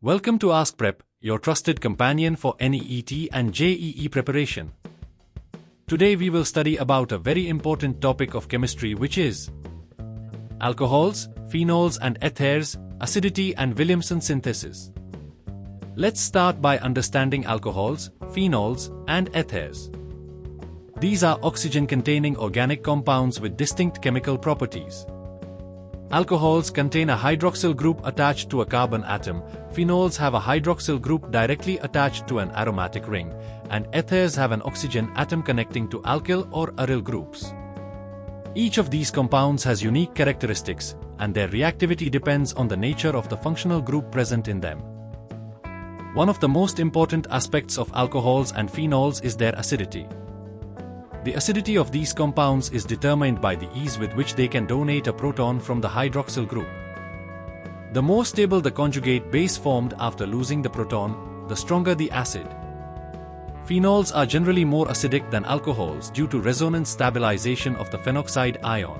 Welcome to AskPrep, your trusted companion for NEET and JEE preparation. Today we will study about a very important topic of chemistry, which is alcohols, phenols and ethers, acidity and Williamson synthesis. Let's start by understanding alcohols, phenols, and ethers. These are oxygen-containing organic compounds with distinct chemical properties. Alcohols contain a hydroxyl group attached to a carbon atom, phenols have a hydroxyl group directly attached to an aromatic ring, and ethers have an oxygen atom connecting to alkyl or aryl groups. Each of these compounds has unique characteristics, and their reactivity depends on the nature of the functional group present in them. One of the most important aspects of alcohols and phenols is their acidity. The acidity of these compounds is determined by the ease with which they can donate a proton from the hydroxyl group. The more stable the conjugate base formed after losing the proton, the stronger the acid. Phenols are generally more acidic than alcohols due to resonance stabilization of the phenoxide ion.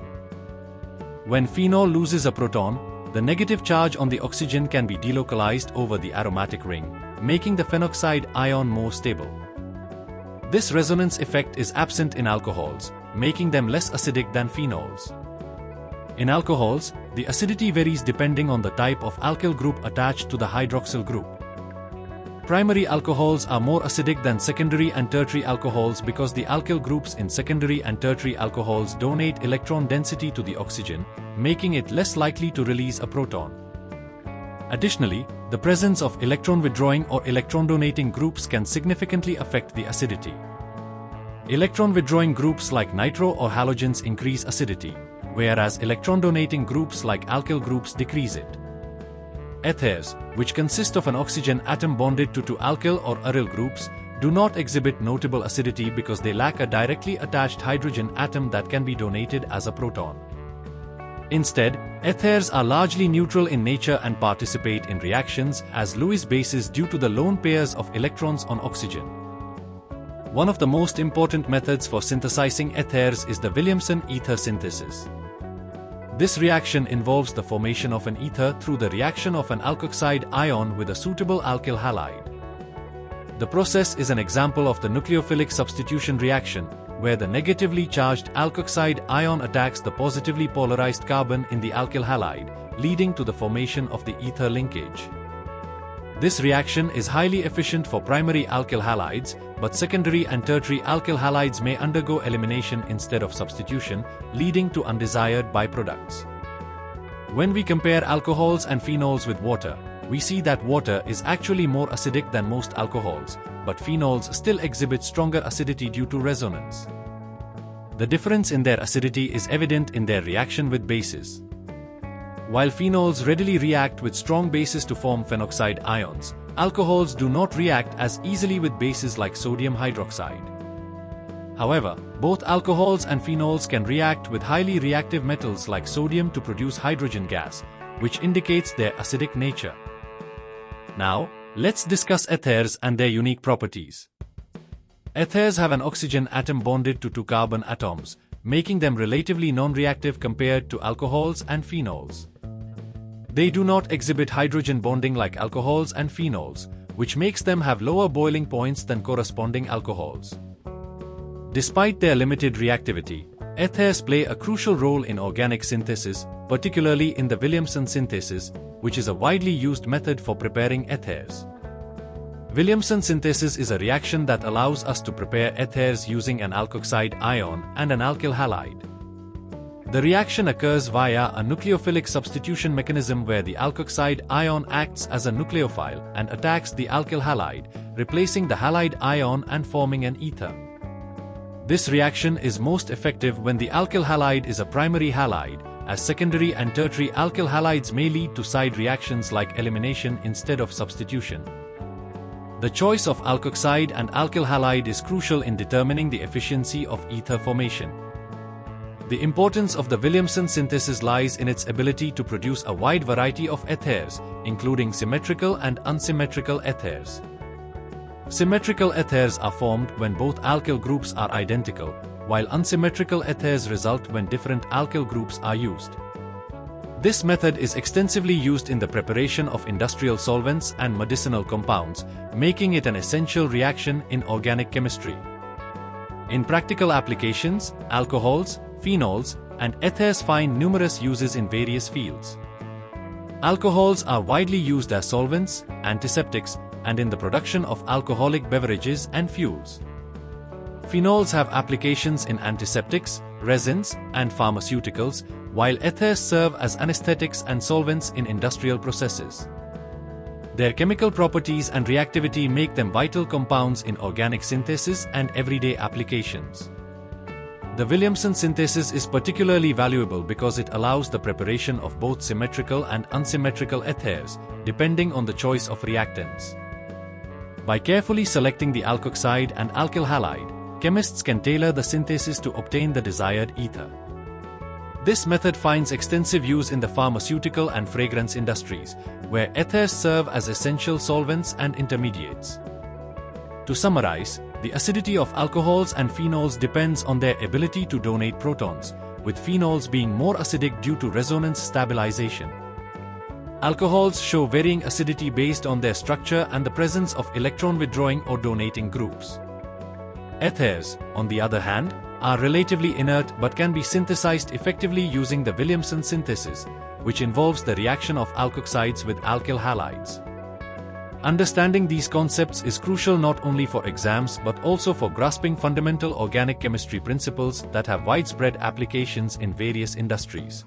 When phenol loses a proton, the negative charge on the oxygen can be delocalized over the aromatic ring, making the phenoxide ion more stable. This resonance effect is absent in alcohols, making them less acidic than phenols. In alcohols, the acidity varies depending on the type of alkyl group attached to the hydroxyl group. Primary alcohols are more acidic than secondary and tertiary alcohols because the alkyl groups in secondary and tertiary alcohols donate electron density to the oxygen, making it less likely to release a proton. Additionally, the presence of electron-withdrawing or electron-donating groups can significantly affect the acidity. Electron-withdrawing groups like nitro or halogens increase acidity, whereas electron-donating groups like alkyl groups decrease it. Ethers, which consist of an oxygen atom bonded to two alkyl or aryl groups, do not exhibit notable acidity because they lack a directly attached hydrogen atom that can be donated as a proton. Instead, ethers are largely neutral in nature and participate in reactions as Lewis bases due to the lone pairs of electrons on oxygen. One of the most important methods for synthesizing ethers is the Williamson Ether Synthesis. This reaction involves the formation of an ether through the reaction of an alkoxide ion with a suitable alkyl halide. The process is an example of the nucleophilic substitution reaction, where the negatively charged alkoxide ion attacks the positively polarized carbon in the alkyl halide, leading to the formation of the ether linkage. This reaction is highly efficient for primary alkyl halides, but secondary and tertiary alkyl halides may undergo elimination instead of substitution, leading to undesired byproducts. When we compare alcohols and phenols with water, we see that water is actually more acidic than most alcohols, but phenols still exhibit stronger acidity due to resonance. The difference in their acidity is evident in their reaction with bases. While phenols readily react with strong bases to form phenoxide ions, alcohols do not react as easily with bases like sodium hydroxide. However, both alcohols and phenols can react with highly reactive metals like sodium to produce hydrogen gas, which indicates their acidic nature. Now, let's discuss ethers and their unique properties. Ethers have an oxygen atom bonded to two carbon atoms, making them relatively non-reactive compared to alcohols and phenols. They do not exhibit hydrogen bonding like alcohols and phenols, which makes them have lower boiling points than corresponding alcohols. Despite their limited reactivity, ethers play a crucial role in organic synthesis, particularly in the Williamson synthesis, which is a widely used method for preparing ethers. Williamson synthesis is a reaction that allows us to prepare ethers using an alkoxide ion and an alkyl halide. The reaction occurs via a nucleophilic substitution mechanism where the alkoxide ion acts as a nucleophile and attacks the alkyl halide, replacing the halide ion and forming an ether. This reaction is most effective when the alkyl halide is a primary halide, as secondary and tertiary alkyl halides may lead to side reactions like elimination instead of substitution. The choice of alkoxide and alkyl halide is crucial in determining the efficiency of ether formation. The importance of the Williamson synthesis lies in its ability to produce a wide variety of ethers, including symmetrical and unsymmetrical ethers. Symmetrical ethers are formed when both alkyl groups are identical, while unsymmetrical ethers result when different alkyl groups are used. This method is extensively used in the preparation of industrial solvents and medicinal compounds, making it an essential reaction in organic chemistry. In practical applications, alcohols, phenols, and ethers find numerous uses in various fields. Alcohols are widely used as solvents, antiseptics, and in the production of alcoholic beverages and fuels. Phenols have applications in antiseptics, resins, and pharmaceuticals, while ethers serve as anesthetics and solvents in industrial processes. Their chemical properties and reactivity make them vital compounds in organic synthesis and everyday applications. The Williamson synthesis is particularly valuable because it allows the preparation of both symmetrical and unsymmetrical ethers, depending on the choice of reactants. By carefully selecting the alkoxide and alkyl halide, chemists can tailor the synthesis to obtain the desired ether. This method finds extensive use in the pharmaceutical and fragrance industries, where ethers serve as essential solvents and intermediates. To summarize, the acidity of alcohols and phenols depends on their ability to donate protons, with phenols being more acidic due to resonance stabilization. Alcohols show varying acidity based on their structure and the presence of electron withdrawing or donating groups. Ethers, on the other hand, are relatively inert but can be synthesized effectively using the Williamson synthesis, which involves the reaction of alkoxides with alkyl halides. Understanding these concepts is crucial not only for exams but also for grasping fundamental organic chemistry principles that have widespread applications in various industries.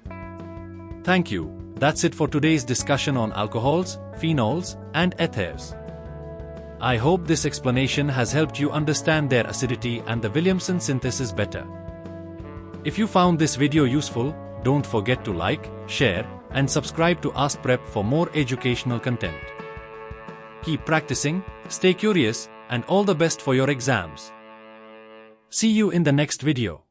Thank you. That's it for today's discussion on alcohols, phenols, and ethers. I hope this explanation has helped you understand their acidity and the Williamson synthesis better. If you found this video useful, don't forget to like, share, and subscribe to AskPrep for more educational content. Keep practicing, stay curious, and all the best for your exams. See you in the next video.